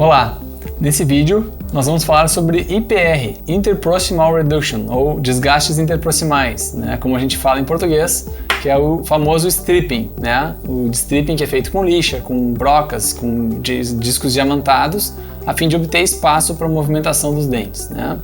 Olá! Nesse vídeo nós vamos falar sobre IPR, Interproximal Reduction, ou desgastes interproximais, né? Como a gente fala em português, que é o famoso stripping, né? O stripping que é feito com lixa, com brocas, com discos diamantados, a fim de obter espaço para a movimentação dos dentes, né?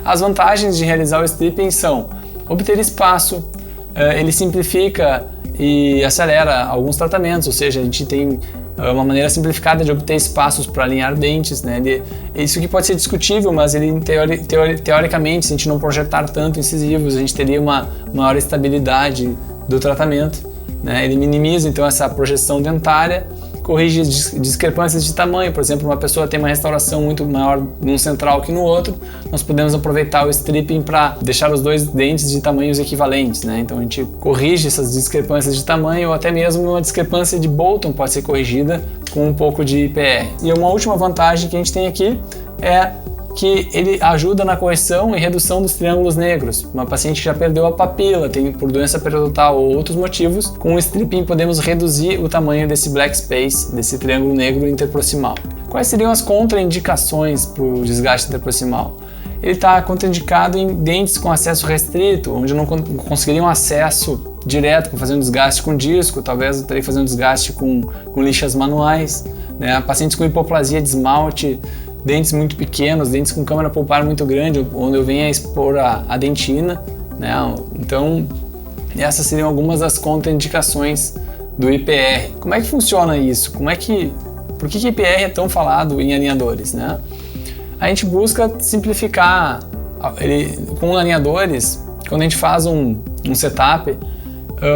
As vantagens de realizar o stripping são obter espaço, ele simplifica e acelera alguns tratamentos, ou seja, a gente tem uma maneira simplificada de obter espaços para alinhar dentes, né? Isso que pode ser discutível, mas ele teoricamente, se a gente não projetar tanto incisivos, a gente teria uma maior estabilidade do tratamento, né? Ele minimiza então essa projeção dentária, corrige discrepâncias de tamanho. Por exemplo, uma pessoa tem uma restauração muito maior num central que no outro, nós podemos aproveitar o stripping para deixar os dois dentes de tamanhos equivalentes, né? Então a gente corrige essas discrepâncias de tamanho, ou até mesmo uma discrepância de Bolton pode ser corrigida com um pouco de IPR. E uma última vantagem que a gente tem aqui é que ele ajuda na correção e redução dos triângulos negros. Uma paciente que já perdeu a papila, tem por doença periodontal ou outros motivos, com o stripping podemos reduzir o tamanho desse black space, desse triângulo negro interproximal. Quais seriam as contraindicações para o desgaste interproximal? Ele está contraindicado em dentes com acesso restrito, onde não conseguiriam acesso direto para fazer um desgaste com disco, talvez eu teria que fazer um desgaste com lixas manuais, né? Pacientes com hipoplasia de esmalte, dentes muito pequenos, dentes com câmara pulpar muito grande, onde eu venho a expor a dentina, né? Então, essas seriam algumas das contraindicações do IPR. Como é que funciona isso? Por que IPR é tão falado em alinhadores, né? A gente busca simplificar com alinhadores. Quando a gente faz um setup,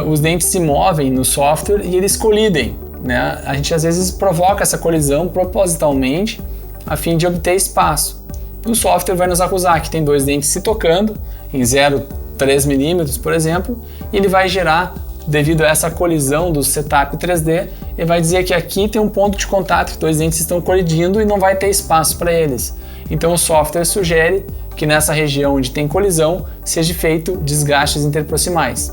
os dentes se movem no software e eles colidem, né? A gente às vezes provoca essa colisão propositalmente, a fim de obter espaço. O software vai nos acusar que tem dois dentes se tocando em 0,3 mm, por exemplo, e ele vai gerar, devido a essa colisão do setup 3D, ele vai dizer que aqui tem um ponto de contato, que dois dentes estão colidindo e não vai ter espaço para eles. Então o software sugere que nessa região onde tem colisão seja feito desgastes interproximais.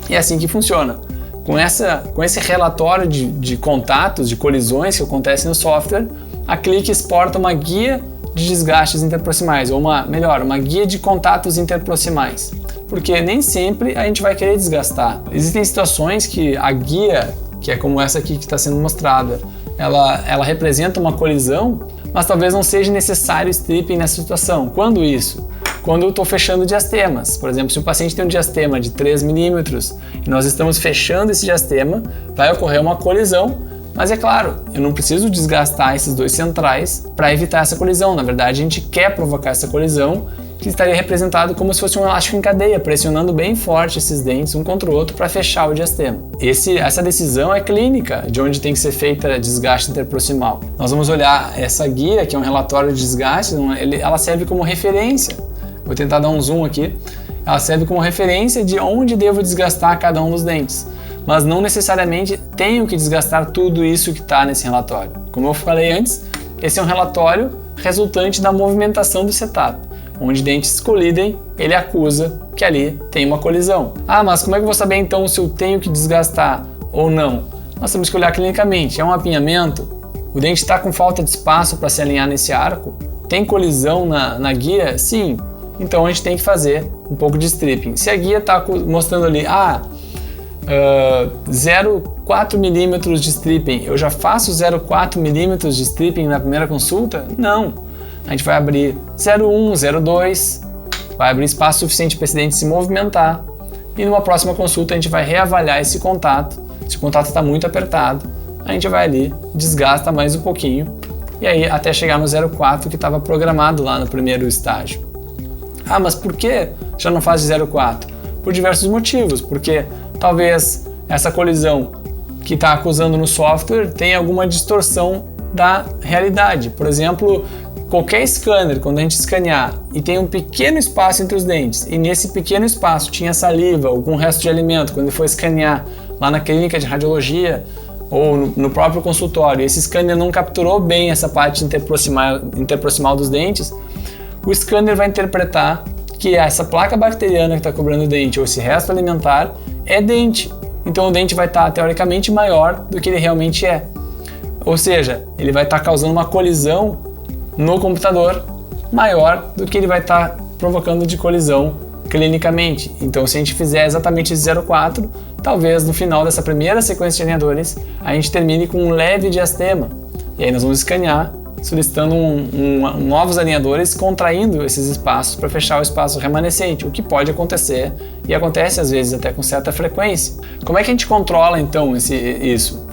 E é assim que funciona. Com esse relatório de contatos, de colisões que acontecem no software, a Click exporta uma guia de desgastes interproximais, ou uma guia de contatos interproximais, porque nem sempre a gente vai querer desgastar. Existem situações que a guia, que é como essa aqui que está sendo mostrada, ela representa uma colisão, mas talvez não seja necessário stripping nessa situação. Quando isso? Quando eu estou fechando diastemas. Por exemplo, se o paciente tem um diastema de 3 mm e nós estamos fechando esse diastema, vai ocorrer uma colisão. Mas é claro, eu não preciso desgastar esses dois centrais para evitar essa colisão. Na verdade, a gente quer provocar essa colisão, que estaria representado como se fosse um elástico em cadeia, pressionando bem forte esses dentes um contra o outro para fechar o diastema. Essa decisão é clínica, de onde tem que ser feita desgaste interproximal. Nós vamos olhar essa guia, que é um relatório de desgaste, ela serve como referência. Vou tentar dar um zoom aqui. Ela serve como referência de onde devo desgastar cada um dos dentes. Mas não necessariamente tenho que desgastar tudo isso que está nesse relatório. Como eu falei antes, esse é um relatório resultante da movimentação do setup. Onde dentes colidem, ele acusa que ali tem uma colisão. Ah, mas como é que eu vou saber então se eu tenho que desgastar ou não? Nós temos que olhar clinicamente. É um apinhamento? O dente está com falta de espaço para se alinhar nesse arco? Tem colisão na guia? Sim. Então a gente tem que fazer um pouco de stripping. Se a guia está mostrando ali, 0,4 mm de stripping, eu já faço 0,4 mm de stripping na primeira consulta? Não. A gente vai abrir 0,1, 0,2, vai abrir espaço suficiente para esse dente se movimentar e numa próxima consulta a gente vai reavaliar esse contato. Se o contato está muito apertado, a gente vai ali, desgasta mais um pouquinho e aí até chegar no 0,4 que estava programado lá no primeiro estágio. Ah, mas por que já não faz de 0,4? Por diversos motivos, porque talvez essa colisão que está acusando no software tenha alguma distorção da realidade. Por exemplo, qualquer scanner, quando a gente escanear e tem um pequeno espaço entre os dentes, e nesse pequeno espaço tinha saliva ou algum resto de alimento, quando ele for escanear lá na clínica de radiologia ou no próprio consultório, esse scanner não capturou bem essa parte interproximal dos dentes, o scanner vai interpretar que essa placa bacteriana que está cobrindo o dente ou esse resto alimentar é dente. Então o dente vai estar teoricamente maior do que ele realmente é. Ou seja, ele vai estar causando uma colisão no computador maior do que ele vai estar provocando de colisão clinicamente. Então, se a gente fizer exatamente esse 0,4, talvez no final dessa primeira sequência de alinhadores a gente termine com um leve diastema. E aí nós vamos escanear solicitando novos alinhadores, contraindo esses espaços para fechar o espaço remanescente, o que pode acontecer e acontece às vezes até com certa frequência. Como é que a gente controla então isso?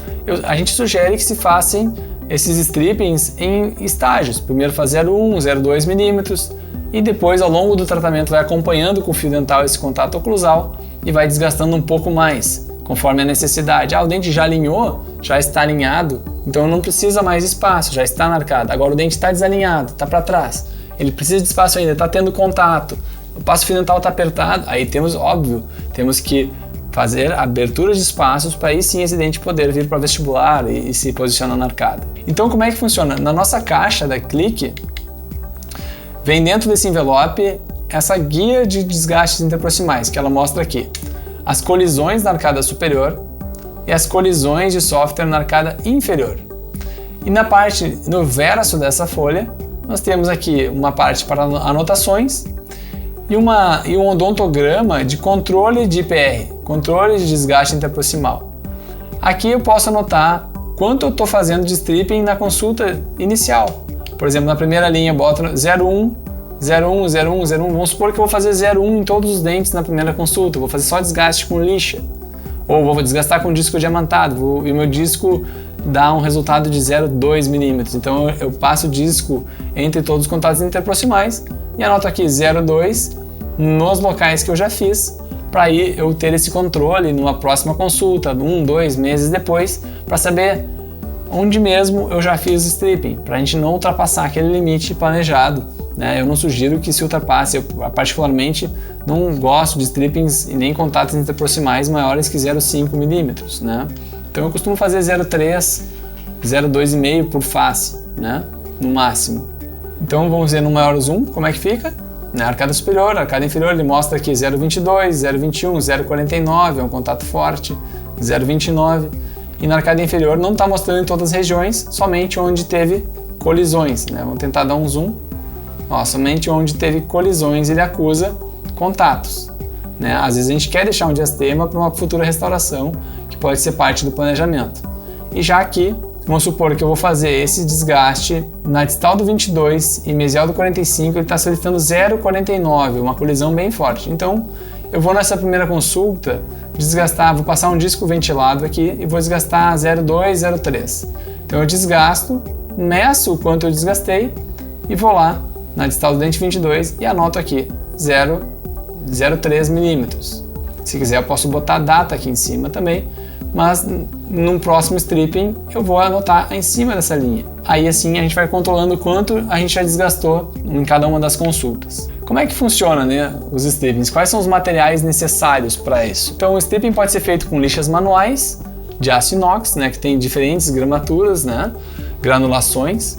A gente sugere que se façam esses strippings em estágios. Primeiro faz 0,1, 0,2 milímetros e depois ao longo do tratamento vai acompanhando com o fio dental esse contato oclusal e vai desgastando um pouco mais, conforme a necessidade. O dente já alinhou, já está alinhado, então não precisa mais espaço, já está na arcada. Agora o dente está desalinhado, está para trás, ele precisa de espaço ainda, está tendo contato, o passo fio dental está apertado, aí temos que fazer abertura de espaços para aí sim esse dente poder vir para o vestibular e se posicionar na arcada. Então como é que funciona? Na nossa caixa da Clique, vem dentro desse envelope essa guia de desgastes interproximais, que ela mostra aqui as colisões na arcada superior e as colisões de software na arcada inferior. E no verso dessa folha, nós temos aqui uma parte para anotações e um odontograma de controle de IPR, controle de desgaste interproximal. Aqui eu posso anotar quanto eu estou fazendo de stripping na consulta inicial. Por exemplo, na primeira linha eu boto 0,1, 0,1, 0,1, 0,1. Vamos supor que eu vou fazer 0,1 em todos os dentes na primeira consulta, vou fazer só desgaste com lixa. Ou vou desgastar com disco diamantado, e o meu disco dá um resultado de 0,2 milímetros. Então eu passo o disco entre todos os contatos interproximais e anoto aqui 0,2 nos locais que eu já fiz, para aí eu ter esse controle numa próxima consulta, 1, 2 meses depois, para saber onde mesmo eu já fiz o stripping, para a gente não ultrapassar aquele limite planejado, né? Eu não sugiro que se ultrapasse, eu particularmente não gosto de strippings e nem contatos interproximais maiores que 0,5 milímetros, né? Então eu costumo fazer 0,3, 0,2,5 por face, né? No máximo. Então vamos ver no maior zoom como é que fica. Na arcada superior, na arcada inferior ele mostra aqui 0,22, 0,21, 0,49, é um contato forte, 0,29. E na arcada inferior não está mostrando em todas as regiões, somente onde teve colisões, né? Vamos tentar dar um zoom. Ó, somente onde teve colisões ele acusa contatos, né? Às vezes a gente quer deixar um diastema para uma futura restauração, que pode ser parte do planejamento. E já aqui, vamos supor que eu vou fazer esse desgaste na distal do 22 e mesial do 45, ele está solicitando 0,49, uma colisão bem forte. Então, eu vou nessa primeira consulta desgastar, vou passar um disco ventilado aqui e vou desgastar 0,2, 0,3. Então eu desgasto, meço o quanto eu desgastei e vou lá na distal do dente 22 e anoto aqui 0,03 milímetros. Se quiser eu posso botar a data aqui em cima também, mas num próximo stripping eu vou anotar em cima dessa linha. Aí assim a gente vai controlando quanto a gente já desgastou em cada uma das consultas. Como é que funciona, né, os strippings? Quais são os materiais necessários para isso? Então o stripping pode ser feito com lixas manuais de aço inox, né, que tem diferentes gramaturas, né, granulações.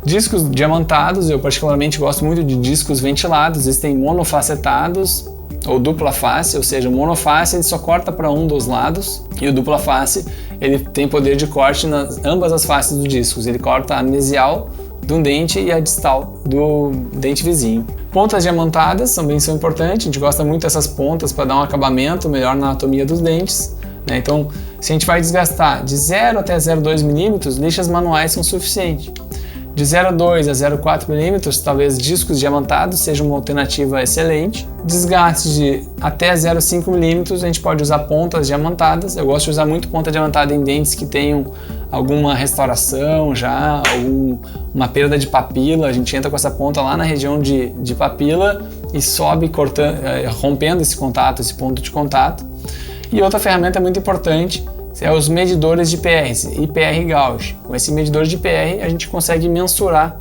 Discos diamantados, eu particularmente gosto muito de discos ventilados, existem monofacetados ou dupla face, ou seja, o monoface ele só corta para um dos lados e o dupla face ele tem poder de corte nas ambas as faces dos discos, ele corta a mesial de um dente e a distal do dente vizinho. Pontas diamantadas também são importantes, a gente gosta muito dessas pontas para dar um acabamento melhor na anatomia dos dentes, né? Então, se a gente vai desgastar de 0 até 0,2 milímetros, lixas manuais são suficientes. De 0,2 a 0,4 milímetros, talvez discos diamantados seja uma alternativa excelente. Desgaste de até 0,5 milímetros, a gente pode usar pontas diamantadas. Eu gosto de usar muito ponta diamantada em dentes que tenham alguma restauração já, uma perda de papila. A gente entra com essa ponta lá na região de papila e sobe rompendo esse contato, esse ponto de contato. E outra ferramenta muito importante é os medidores de IPRs, IPR gauge. Com esse medidor de IPR a gente consegue mensurar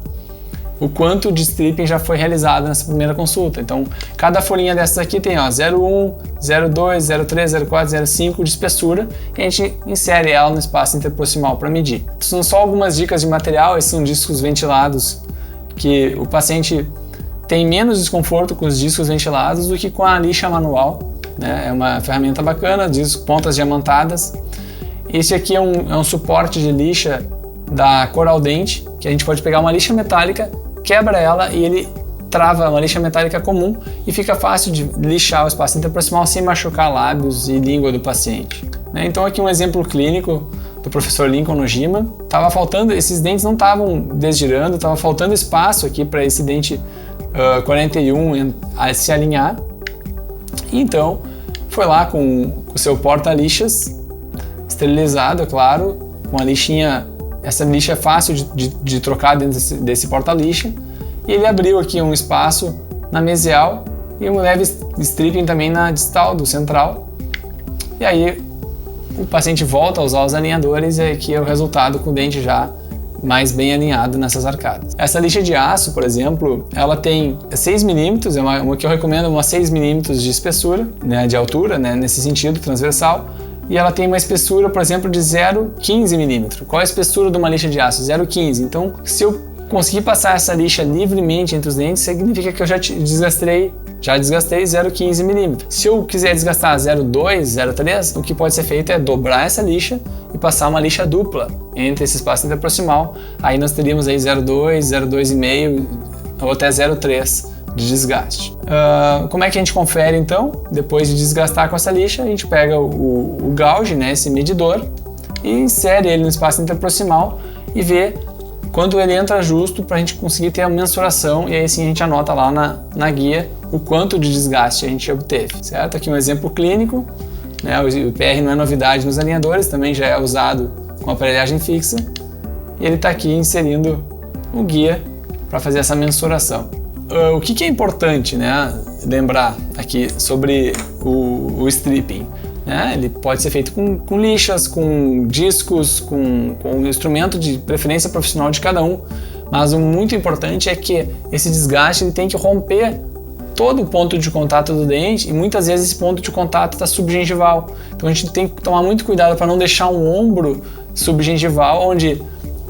o quanto de stripping já foi realizado nessa primeira consulta. Então, cada folhinha dessas aqui tem 0,1, 0,2, 0,3, 0,4, 0,5 de espessura e a gente insere ela no espaço interproximal para medir. São só algumas dicas de material, esses são discos ventilados que o paciente tem menos desconforto com os discos ventilados do que com a lixa manual, né? É uma ferramenta bacana, discos, pontas diamantadas. Esse aqui é um suporte de lixa da Coral Dent, que a gente pode pegar uma lixa metálica, quebra ela e ele trava uma lixa metálica comum e fica fácil de lixar o espaço interproximal sem machucar lábios e língua do paciente. Então aqui um exemplo clínico do professor Lincoln Nojima. Tava faltando, esses dentes não estavam desgirando, estava faltando espaço aqui para esse dente 41 se alinhar. Então foi lá com o seu porta-lixas, esterilizado, é claro, com a lixinha. Essa lixa é fácil de trocar dentro desse porta-lixa. E ele abriu aqui um espaço na mesial e um leve stripping também na distal do central. E aí o paciente volta a usar os alinhadores e aqui é o resultado com o dente já mais bem alinhado nessas arcadas. Essa lixa de aço, por exemplo, ela tem 6 mm, é uma que eu recomendo, uma 6 mm de espessura, né, de altura, né, nesse sentido, transversal. E ela tem uma espessura, por exemplo, de 0,15 mm. Qual é a espessura de uma lixa de aço? 0,15. Então, se eu conseguir passar essa lixa livremente entre os dentes, significa que eu já desgastei 0,15 mm. Se eu quiser desgastar 0,2, 0,3, o que pode ser feito é dobrar essa lixa e passar uma lixa dupla entre esse espaço interproximal. Aí nós teríamos aí 0,2, 0,2,5 ou até 0,3 de desgaste. Como é que a gente confere então? Depois de desgastar com essa lixa, a gente pega o gauge, né, esse medidor, e insere ele no espaço interproximal e vê quando ele entra justo para a gente conseguir ter a mensuração e aí sim a gente anota lá na guia o quanto de desgaste a gente obteve, certo? Aqui um exemplo clínico, né? O IPR não é novidade nos alinhadores, também já é usado com aparelhagem fixa e ele está aqui inserindo o guia para fazer essa mensuração. O que é importante, né, lembrar aqui sobre o stripping? Né? Ele pode ser feito com lixas, com discos, com um instrumento de preferência profissional de cada um, mas o muito importante é que esse desgaste ele tem que romper todo o ponto de contato do dente e muitas vezes esse ponto de contato está subgengival. Então a gente tem que tomar muito cuidado para não deixar um ombro subgengival onde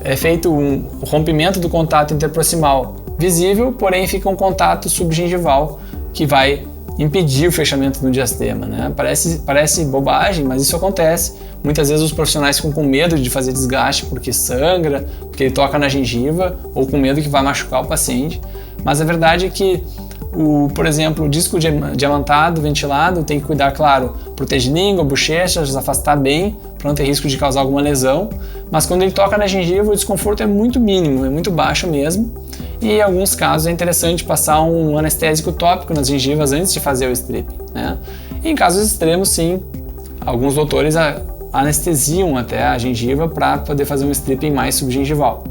é feito um rompimento do contato interproximal visível, porém fica um contato subgengival que vai impedir o fechamento do diastema, né? Parece bobagem, mas isso acontece. Muitas vezes os profissionais ficam com medo de fazer desgaste porque sangra, porque ele toca na gengiva ou com medo que vai machucar o paciente. Mas a verdade é que, por exemplo, o disco diamantado, ventilado, tem que cuidar, claro, proteger língua, bochechas, afastar bem, para não ter risco de causar alguma lesão. Mas quando ele toca na gengiva, o desconforto é muito mínimo, é muito baixo mesmo. E em alguns casos é interessante passar um anestésico tópico nas gengivas antes de fazer o stripping, né? E em casos extremos, sim, alguns doutores anestesiam até a gengiva para poder fazer um stripping mais subgengival,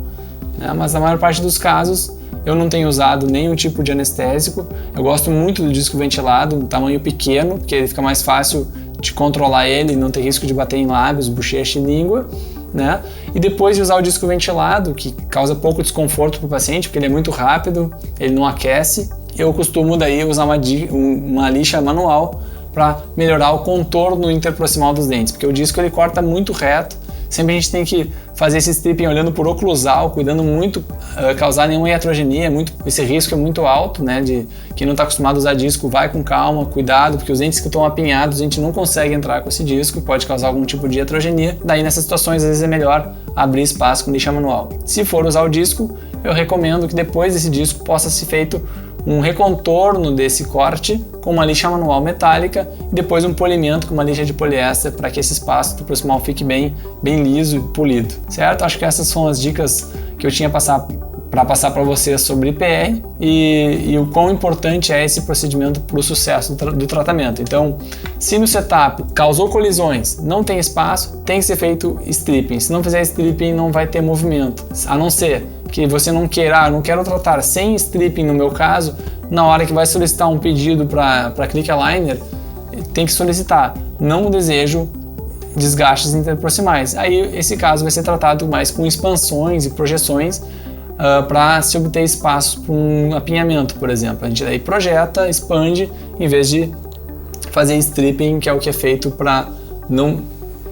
né? Mas na maior parte dos casos eu não tenho usado nenhum tipo de anestésico. Eu gosto muito do disco ventilado, um tamanho pequeno, porque ele fica mais fácil de controlar ele, não ter risco de bater em lábios, bochecha e língua, né? E depois de usar o disco ventilado, que causa pouco desconforto para o paciente, porque ele é muito rápido, ele não aquece, eu costumo daí usar uma lixa manual para melhorar o contorno interproximal dos dentes, porque o disco ele corta muito reto. Sempre a gente tem que fazer esse stripping olhando por oclusal, cuidando muito, causar nenhuma iatrogenia, esse risco é muito alto, né? De quem não está acostumado a usar disco, vai com calma, cuidado, porque os dentes que estão apinhados a gente não consegue entrar com esse disco, pode causar algum tipo de iatrogenia. Daí nessas situações às vezes é melhor abrir espaço com lixa manual. Se for usar o disco, eu recomendo que depois desse disco possa ser feito um recontorno desse corte com uma lixa manual metálica e depois um polimento com uma lixa de poliéster para que esse espaço interproximal fique bem liso e polido, certo? Acho que essas são as dicas que eu tinha para passar para vocês sobre IPR e o quão importante é esse procedimento para o sucesso do tratamento. Então, se no setup causou colisões, não tem espaço, tem que ser feito stripping. Se não fizer stripping, não vai ter movimento, a não ser que você não quero tratar sem stripping no meu caso, na hora que vai solicitar um pedido para Click Aligner, tem que solicitar, não desejo desgastes interproximais. Aí esse caso vai ser tratado mais com expansões e projeções para se obter espaço para um apinhamento, por exemplo. A gente daí projeta, expande, em vez de fazer stripping, que é o que é feito para não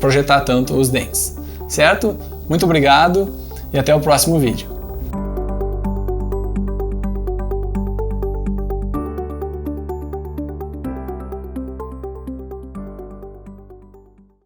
projetar tanto os dentes. Certo? Muito obrigado e até o próximo vídeo.